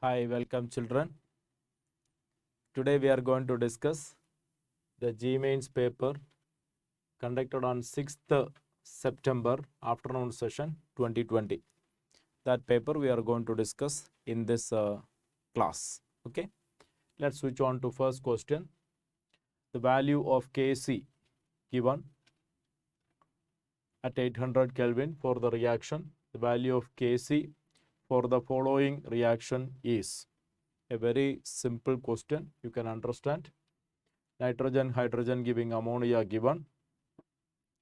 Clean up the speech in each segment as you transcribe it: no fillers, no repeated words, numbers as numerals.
Hi, welcome children. Today we are going to discuss the G-Mains paper conducted on 6th September afternoon session 2020. That paper we are going to discuss in this class. Okay, let's switch on to first question. The value of Kc given at 800 Kelvin for the reaction. The value of Kc for the following reaction is a very simple question. You can understand. Nitrogen, hydrogen giving ammonia given.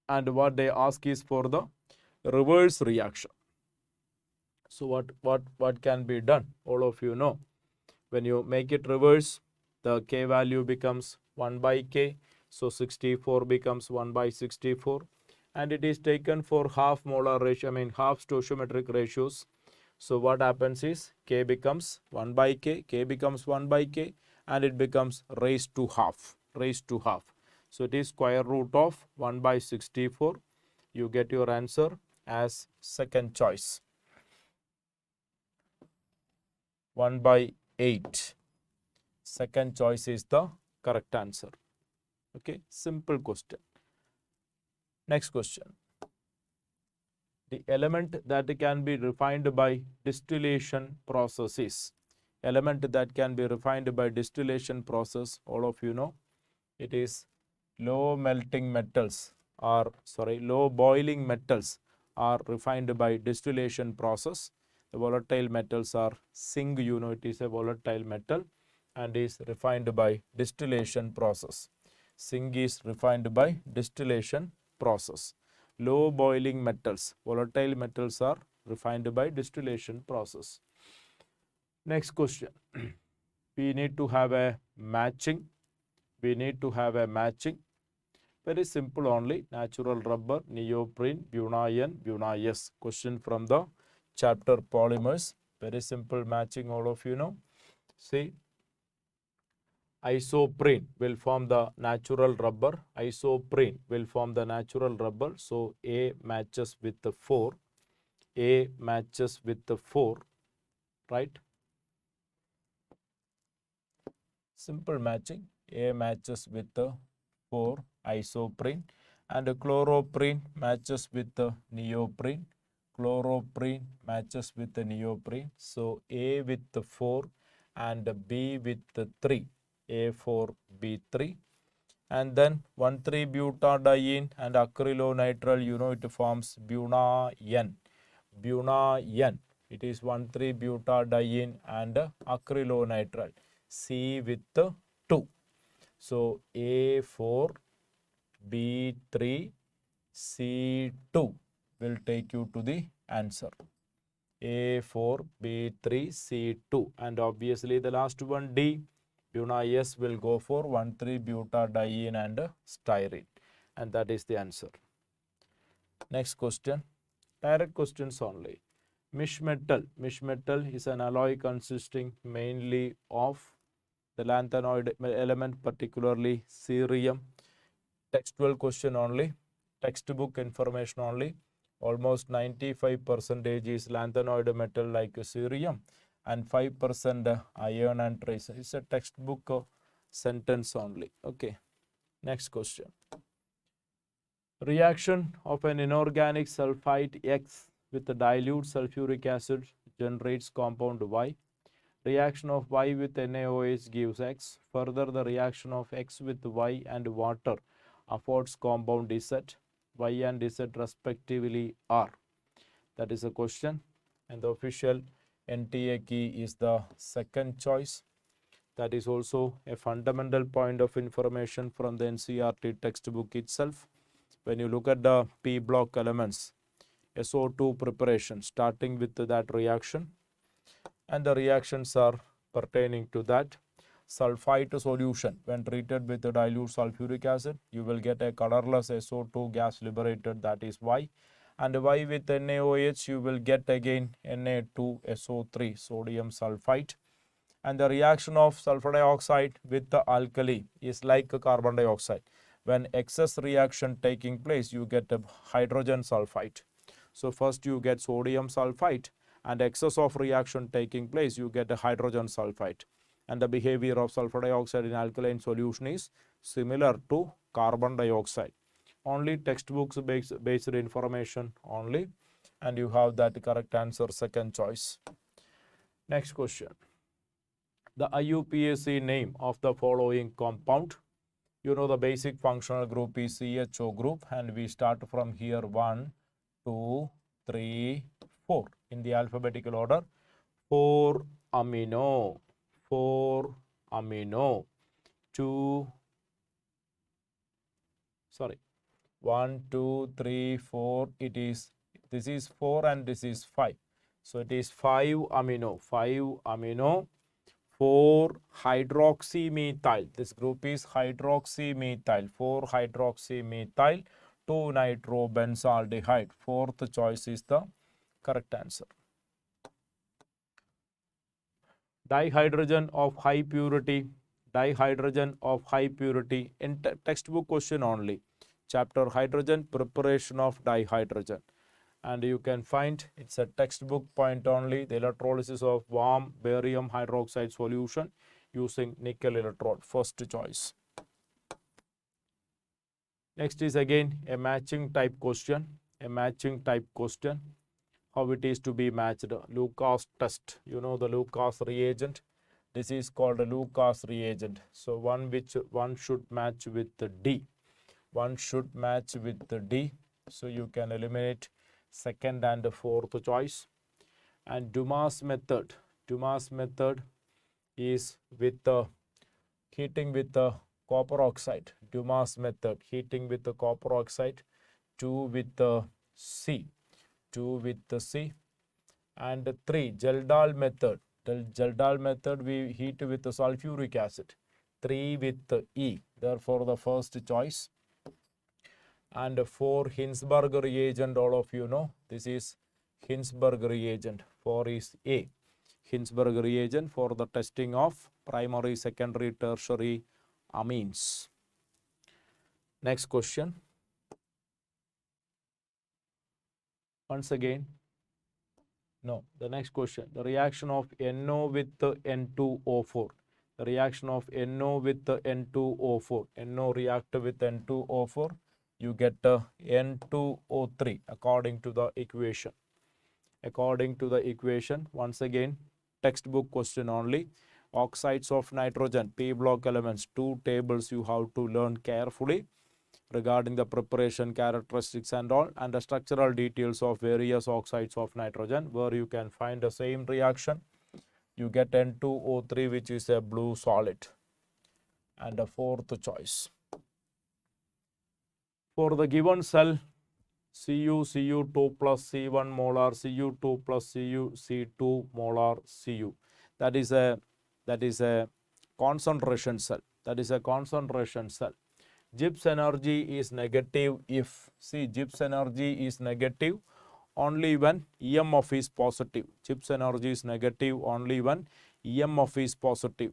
And what they ask is for the reverse reaction. So what can be done? All of you know. When you make it reverse, the K value becomes 1 by K. So 64 becomes 1 by 64. And it is taken for half molar ratio, half stoichiometric ratios. So what happens is K becomes 1 by K, K becomes 1 by K, and it becomes raised to half, So it is square root of 1 by 64. You get your answer as second choice. 1 by 8. Second choice is the correct answer. Okay, simple question. Next question. The element that can be refined by distillation processes. Element that can be refined by distillation process, all of you know, it is low melting metals low boiling metals are refined by distillation process. The volatile metals are zinc, you know, it is a volatile metal and is refined by distillation process. Zinc is refined by distillation process. Low boiling metals, volatile metals are refined by distillation process. Next question. We need to have a matching. Very simple only. Natural rubber, neoprene, Buna-N, Buna-S. Question from the chapter polymers. Very simple matching, all of you know. See, isoprene will form the natural rubber. So A matches with the 4. Right? Simple matching. A matches with the 4 isoprene and chloroprene matches with the neoprene. So A with the 4 and B with the 3. A4B3. And then 1,3-butadiene and acrylonitrile, you know, it forms Buna-N. It is 1,3-butadiene and acrylonitrile. C with the 2. So A4, B3, C2 will take you to the answer. A4, B3, C2. And obviously the last one, D, Buna-S will go for 1,3-butadiene and styrene. And that is the answer. Next question. Direct questions only. Misch metal is an alloy consisting mainly of the lanthanoid element, particularly cerium. Textual question only, textbook information only. Almost 95% is lanthanoid metal like cerium and 5% iron and trace. It's a textbook sentence only. Okay. Next question. Reaction of an inorganic sulfite X with the dilute sulfuric acid generates compound Y. Reaction of Y with NaOH gives X. Further, the reaction of X with Y and water affords compound Z. Y and Z respectively are. That is a question. And the official NTA key is the second choice. That is also a fundamental point of information from the NCERT textbook itself. When you look at the P block elements, SO2 preparation starting with that reaction, and the reactions are pertaining to that. Sulfite solution, when treated with the dilute sulfuric acid, you will get a colorless SO2 gas liberated, that is Y. And Y with NaOH, you will get again Na2SO3, sodium sulfite. And the reaction of sulfur dioxide with the alkali is like a carbon dioxide. When excess reaction taking place, you get a hydrogen sulfite. So first you get sodium sulfite and excess of reaction taking place, you get a hydrogen sulfide. And the behavior of sulfur dioxide in alkaline solution is similar to carbon dioxide. Only textbooks based information only, and you have that correct answer, second choice. Next question. The IUPAC name of the following compound. You know the basic functional group is CHO group, and we start from here 1, 2, 3, 4 in the alphabetical order. 4 amino, 4 amino, 2, sorry, 1, 2, 3, 4. This is 4 and this is 5. So it is 5 amino, 4 hydroxymethyl. This group is hydroxymethyl, 4 hydroxymethyl, 2 nitrobenzaldehyde. Fourth choice is the correct answer. Dihydrogen of high purity, dihydrogen of high purity, in textbook question only. Chapter hydrogen, preparation of dihydrogen. And you can find it's a textbook point only, the electrolysis of warm barium hydroxide solution using nickel electrode, first choice. Next is again a matching type question, how it is to be matched. Lucas test, you know the Lucas reagent. This is called a Lucas reagent. So one should match with the D. One should match with the D. So you can eliminate second and fourth choice. And Dumas method is with the heating with the copper oxide. Dumas method, heating with the copper oxide. 2 with the C. And 3, Geldal method. The Geldal method we heat with the sulfuric acid. 3 with the E. Therefore the first choice. And 4, Hinsberg reagent, all of you know. This is Hinsberg reagent. 4 is A. Hinsberg reagent for the testing of primary, secondary, tertiary amines. Next question. Once again, no, the next question. The reaction of NO with the N2O4. The reaction of NO with the N2O4. NO react with N2O4. You get N2O3 according to the equation. Once again, textbook question only. Oxides of nitrogen, P block elements, 2 tables you have to learn carefully regarding the preparation characteristics and all, and the structural details of various oxides of nitrogen, where you can find the same reaction. You get N2O3, which is a blue solid. And the fourth choice. For the given cell, Cu2 plus C1 molar, Cu2 plus C2 molar Cu. That is a concentration cell. Gibbs energy is negative if, Gibbs energy is negative only when EMF is positive. Gibbs energy is negative only when EMF is positive.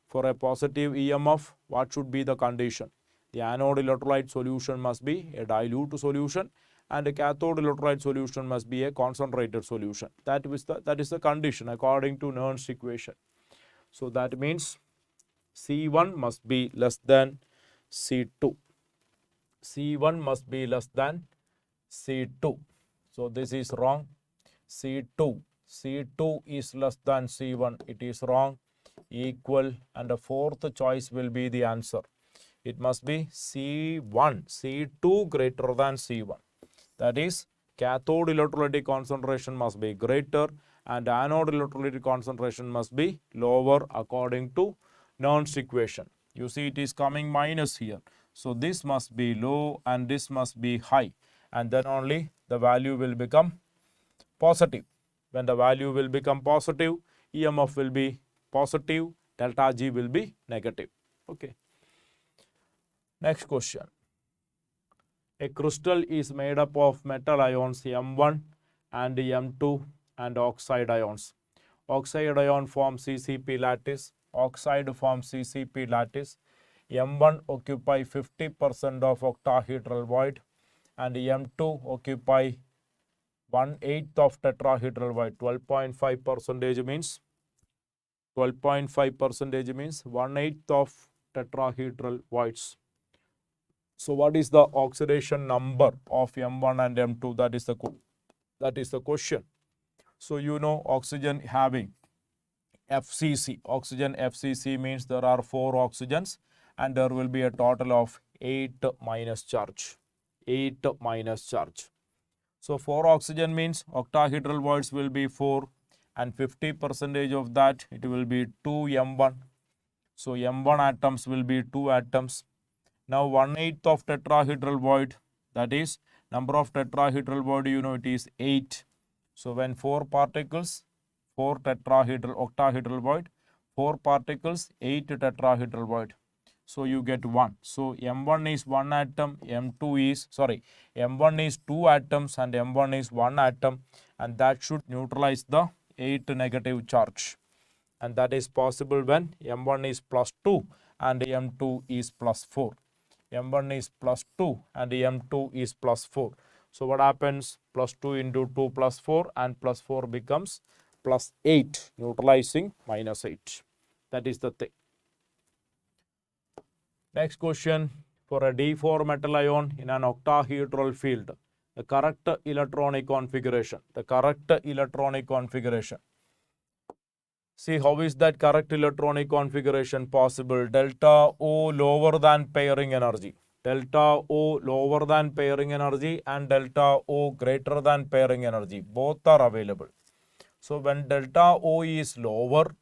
For a positive EMF, what should be the condition? The anode electrolyte solution must be a dilute solution, and the cathode electrolyte solution must be a concentrated solution. That is the condition according to Nernst equation. So that means C1 must be less than C2. C1 must be less than C2. So this is wrong. C2 is less than C1. It is wrong. Equal, and the fourth choice will be the answer. It must be C2 greater than C1. That is, cathode electrolytic concentration must be greater and anode electrolytic concentration must be lower according to Nernst equation. You see it is coming minus here. So this must be low and this must be high, and then only the value will become positive. When the value will become positive, EMF will be positive, delta G will be negative. Okay. Next question. A crystal is made up of metal ions M1 and M2 and oxide ions. Oxide ion forms CCP lattice. Oxide forms CCP lattice. M1 occupy 50% of octahedral void and M2 occupy 1/8 of tetrahedral white. 12.5 percentage means 12.5 percentage means 1/8 of tetrahedral whites. So what is the oxidation number of M1 and M2? That is the question. So you know oxygen having FCC. Oxygen FCC means there are 4 oxygens and there will be a total of 8 minus charge. 8 minus charge. So 4 oxygen means octahedral voids will be 4 and 50% of that it will be 2 M1. So M1 atoms will be 2 atoms. Now 1/8 of tetrahedral void, that is number of tetrahedral void, you know it is 8. So when 4 particles, 4 octahedral void, 4 particles, 8 tetrahedral void. So you get 1. So M1 is 1 atom, M1 is 2 atoms and M1 is 1 atom, and that should neutralize the 8 negative charge. And that is possible when M1 is plus 2 and M2 is plus 4. M1 is plus 2 and M2 is plus 4. So what happens? Plus 2 into 2 plus 4 and plus 4 becomes plus 8, neutralizing minus 8. That is the thing. Next question, for a D4 metal ion in an octahedral field, the correct electronic configuration. See, how is that correct electronic configuration possible? Delta O lower than pairing energy. Delta O lower than pairing energy and delta O greater than pairing energy. Both are available. So when delta O is lower,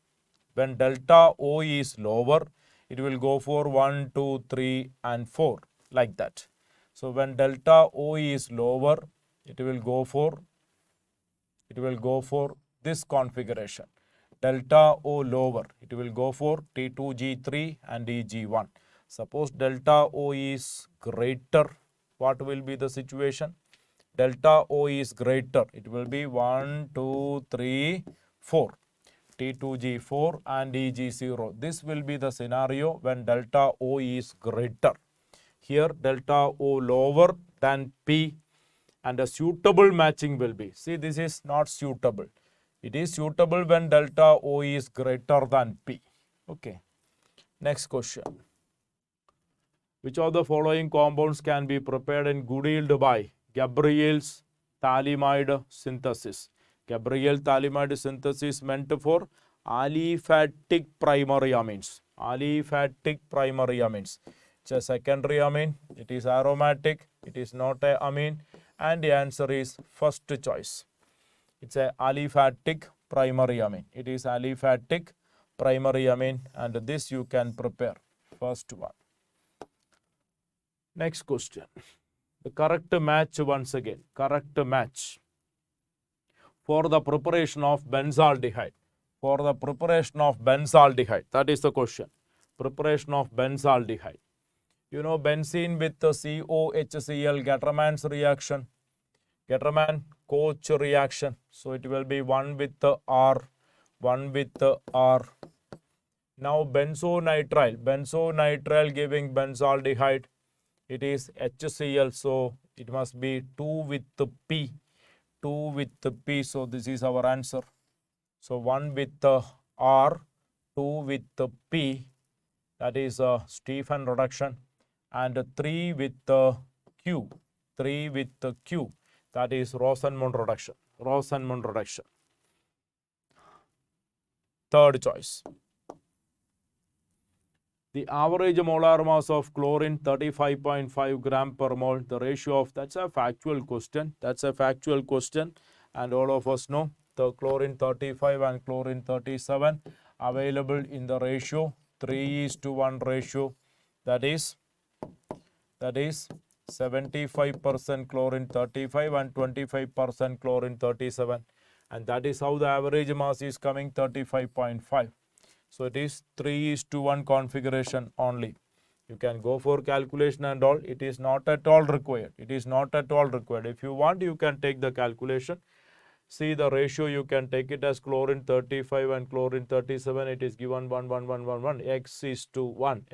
it will go for 1, 2, 3 and 4 like that. So when delta O is lower, it will go for this configuration. Delta O lower, it will go for T2G3 and EG1. Suppose delta O is greater, what will be the situation? Delta O is greater, it will be 1, 2, 3, 4. T2G4 and EG0. This will be the scenario when delta O is greater. Here delta O lower than P, and a suitable matching will be. See, this is not suitable. It is suitable when delta O is greater than P. Okay. Next question. Which of the following compounds can be prepared and good yield by Gabriel's thalamide synthesis? Gabriel thalamide synthesis meant for aliphatic primary amines. It's a secondary amine. It is aromatic. It is not a amine. And the answer is first choice. It's a aliphatic primary amine. It is aliphatic primary amine, and this you can prepare. First one. Next question. The correct match once again. Correct match for the preparation of benzaldehyde. That is the question. Preparation of benzaldehyde. You know benzene with the COHCl, Gattermann's reaction. Gattermann-Koch reaction. So it will be 1 with the R. Now benzonitrile giving benzaldehyde. It is HCl, so it must be 2 with the P. So this is our answer. So 1 with the R, 2 with the P, that is a Stephan reduction, and 3 with the Q, that is Rosenmund reduction. Third choice. The average molar mass of chlorine 35.5 gram per mole. The ratio of, that's a factual question, and all of us know the chlorine 35 and chlorine 37 available in the ratio 3:1 ratio. That is 75% chlorine 35 and 25% chlorine 37, and that is how the average mass is coming, 35.5. So it is 3:1 configuration only. You can go for calculation and all. It is not at all required. If you want, you can take the calculation. See the ratio, you can take it as chlorine 35 and chlorine 37. It is given 1, 1, 1, 1, 1. X is to 1.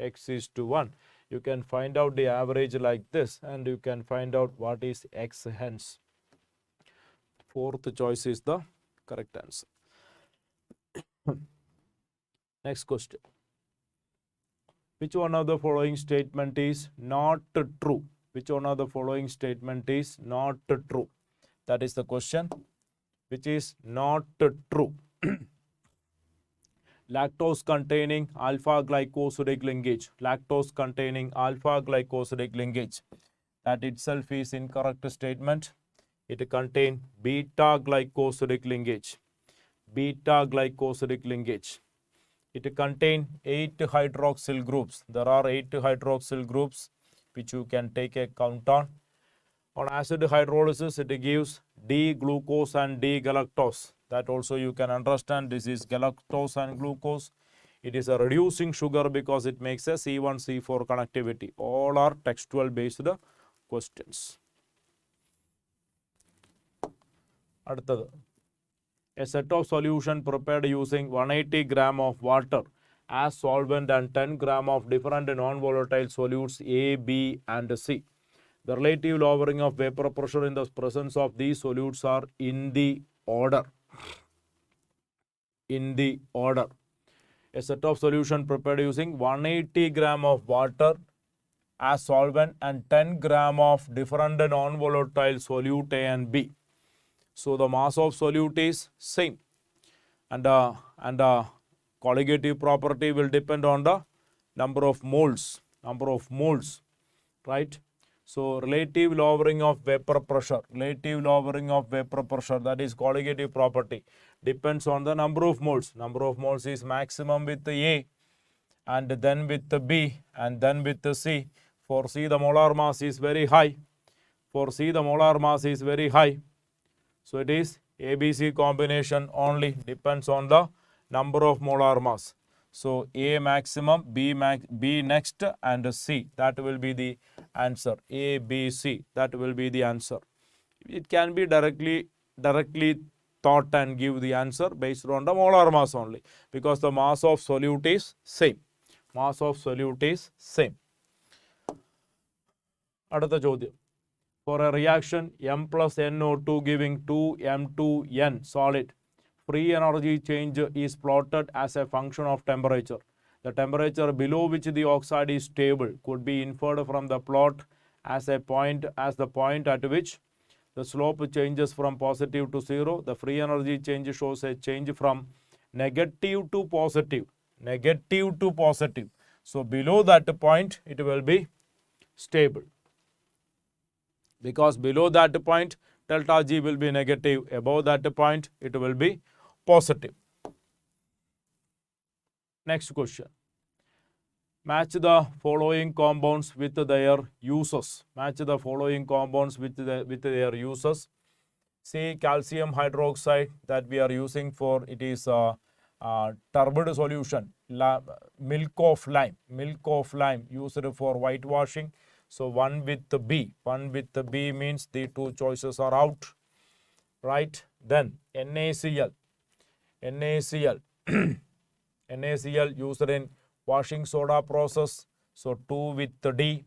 You can find out the average like this, and you can find out what is X hence. Fourth choice is the correct answer. Next question. Which one of the following statement is not true? Which one of the following statement is not true? That is the question. Which is not true? Lactose containing alpha glycosidic linkage. Lactose containing alpha glycosidic linkage. That itself is incorrect statement. It contains beta glycosidic linkage. Beta glycosidic linkage. It contains 8 hydroxyl groups. There are 8 hydroxyl groups which you can take a count on. On acid hydrolysis, it gives D-glucose and D-galactose. That also you can understand. This is galactose and glucose. It is a reducing sugar because it makes a C1C4 connectivity. All are textual based questions. അടുത്തത്. A set of solution prepared using 180 gram of water as solvent and 10 gram of different non-volatile solutes A, B and C. The relative lowering of vapor pressure in the presence of these solutes are in the order. In the order. A set of solution prepared using 180 gram of water as solvent and 10 gram of different non-volatile solute A and B. So the mass of solute is same, and colligative property will depend on the number of moles, right? So relative lowering of vapor pressure, that is colligative property, depends on the number of moles. Number of moles is maximum with the A, and then with the B, and then with the C. For C, the molar mass is very high. So it is ABC combination only, depends on the number of molar mass. So A maximum, B next, and C. That will be the answer. A, B, C. That will be the answer. It can be directly thought and give the answer based on the molar mass only, because the mass of solute is same. അടുത്ത ചോദ്യം. For a reaction M plus NO2 giving 2M2N solid, free energy change is plotted as a function of temperature. The temperature below which the oxide is stable could be inferred from the plot as the point at which the slope changes from positive to 0. The free energy change shows a change from negative to positive. So below that point it will be stable, because below that point delta G will be negative, above that point it will be positive. Next question. Match the following compounds with their uses. See, calcium hydroxide that we are using for, it is turbid solution, milk of lime used for whitewashing. So 1 with the B. 1 with the B means the two choices are out, right? Then NaCl. NaCl used in washing soda process. So 2 with the D.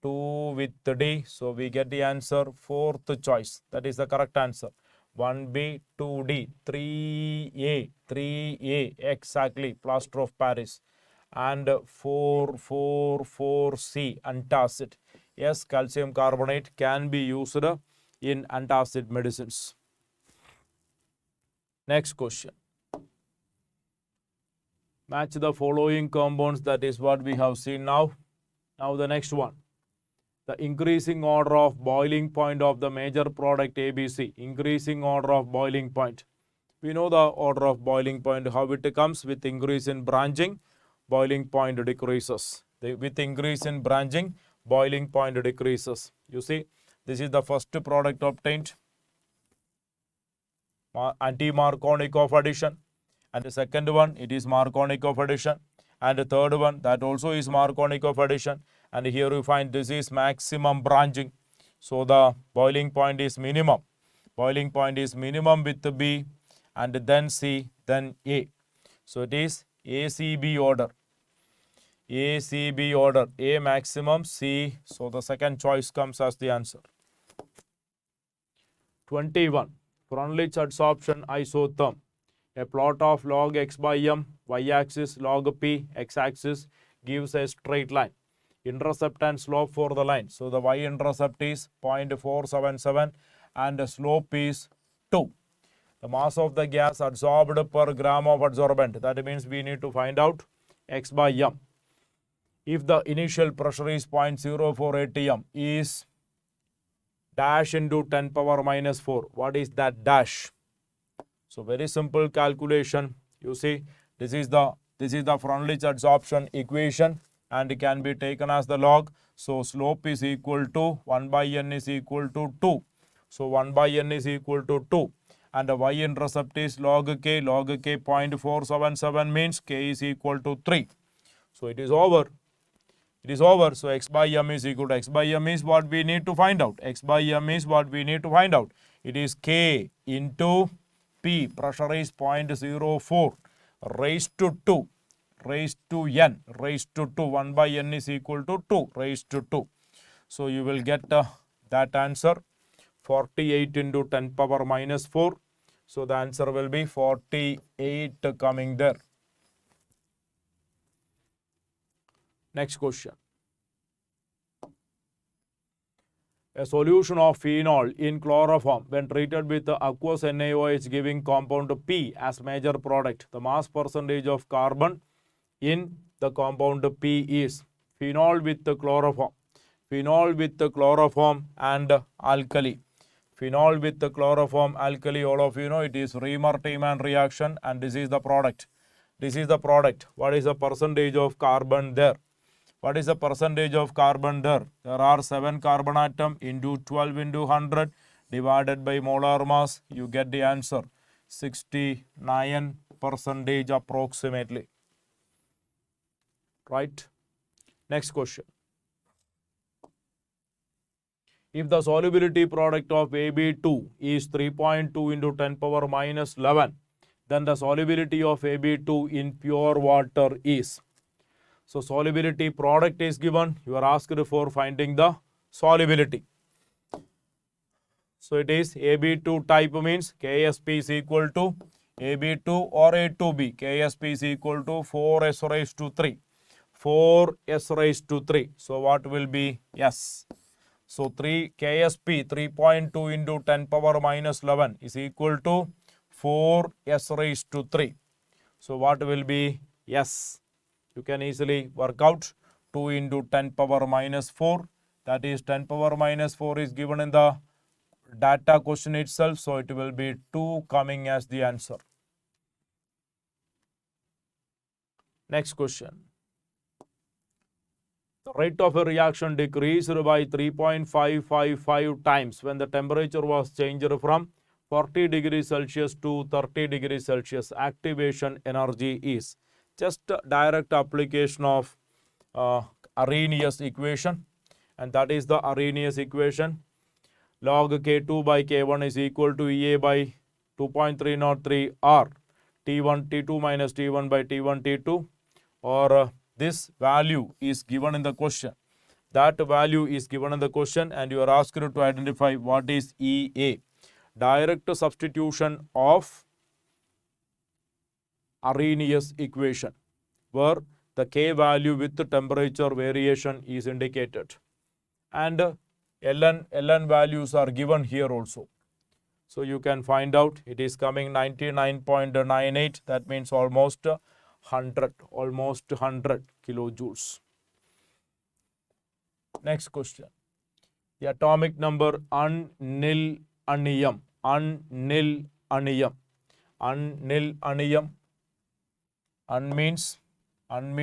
So we get the answer, fourth choice. That is the correct answer. 1B, 2D, 3A, exactly, plaster of Paris. And 4C, antacid. Yes, calcium carbonate can be used in antacid medicines. Next question. Match the following compounds. That is what we have seen now. Now the next one. The increasing order of boiling point of the major product ABC. Increasing order of boiling point. We know the order of boiling point, how it comes. With increase in branching, boiling point decreases. With increase in branching, boiling point decreases. You see, this is the first product obtained, anti-Markovnikov addition. And the second one, it is Markovnikov addition. And the third one, that also is Markovnikov addition. And here you find this is maximum branching. So the boiling point is minimum. Boiling point is minimum with B, and then C, then A. So it is ACB order. ACB order. A maximum, C. So the second choice comes as the answer. 21. Freundlich adsorption isotherm. A plot of log x by m, y-axis log p, x-axis gives a straight line. Intercept and slope for the line. So the y-intercept is 0.477 and the slope is 2. The mass of the gas adsorbed per gram of adsorbent. That means we need to find out x by m. If the initial pressure is 0.04 atm is dash into 10 power minus 4. What is that dash? So very simple calculation. You see, this is the Freundlich adsorption equation and it can be taken as the log. So slope is equal to 1 by n is equal to 2. So 1 by n is equal to 2. And the y-intercept is log k 0.477 means k is equal to 3. So it is over. It is over. So x by m is equal to x by m is what we need to find out. X by m is what we need to find out. It is k into p. Pressure is 0.04 raised to 2 raised to n raised to 2. 1 by n is equal to 2 raised to 2. So you will get that answer 48 into 10 power minus 4. So the answer will be 48 coming there. Next question. A solution of phenol in chloroform when treated with aqueous NaOH giving compound P as major product. The mass percentage of carbon in the compound P is phenol with the chloroform. Phenol with the chloroform and alkali. Phenol with the chloroform alkali, all of you know it is Remer-Tiemann reaction and this is the product. This is the product. What is the percentage of carbon there? What is the percentage of carbon there? There are 7 carbon atom into 12 into 100 divided by molar mass. You get the answer 69% approximately. Right? Next question. If the solubility product of AB2 is 3.2 into 10 power minus 11, then the solubility of AB2 in pure water is. So solubility product is given. You are asked for finding the solubility. So it is AB2 type means KSP is equal to AB2 or A2B. KSP is equal to 4S raised to 3. 4S raised to 3. So what will be S? So 3 KSP 3.2 into 10 power minus 11 is equal to 4S raised to 3. So what will be S? You can easily work out 2 into 10 power minus 4. That is 10 power minus 4 is given in the data question itself. So it will be 2 coming as the answer. Next question. The rate of a reaction decreased by 3.555 times when the temperature was changed from 40 degrees Celsius to 30 degrees Celsius. Activation energy is just direct application of Arrhenius equation, and that is the Arrhenius equation. Log K2 by K1 is equal to EA by 2.303 R T1 T2 minus T1 by T1 T2, or this value is given in the question. That value is given in the question and you are asked to identify what is EA. Direct substitution of Arrhenius equation where the K value with the temperature variation is indicated. And ln values are given here also. So you can find out it is coming 99.98. That means almost 100 kilojoules. Next question. The atomic number unnil anium. Unnil anium. Unnil anium. Un means 1,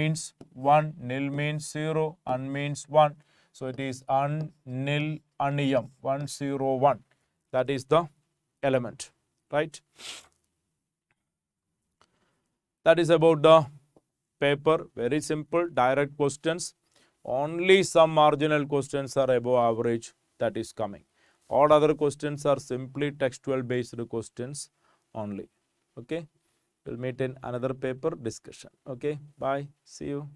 nil means 0, un means 1. So it is unnil anium 101. That is the element, right? That is about the paper. Very simple, direct questions. Only some marginal questions are above average that is coming. All other questions are simply textual based questions only. Okay. We'll meet in another paper discussion. Okay. Bye. See you.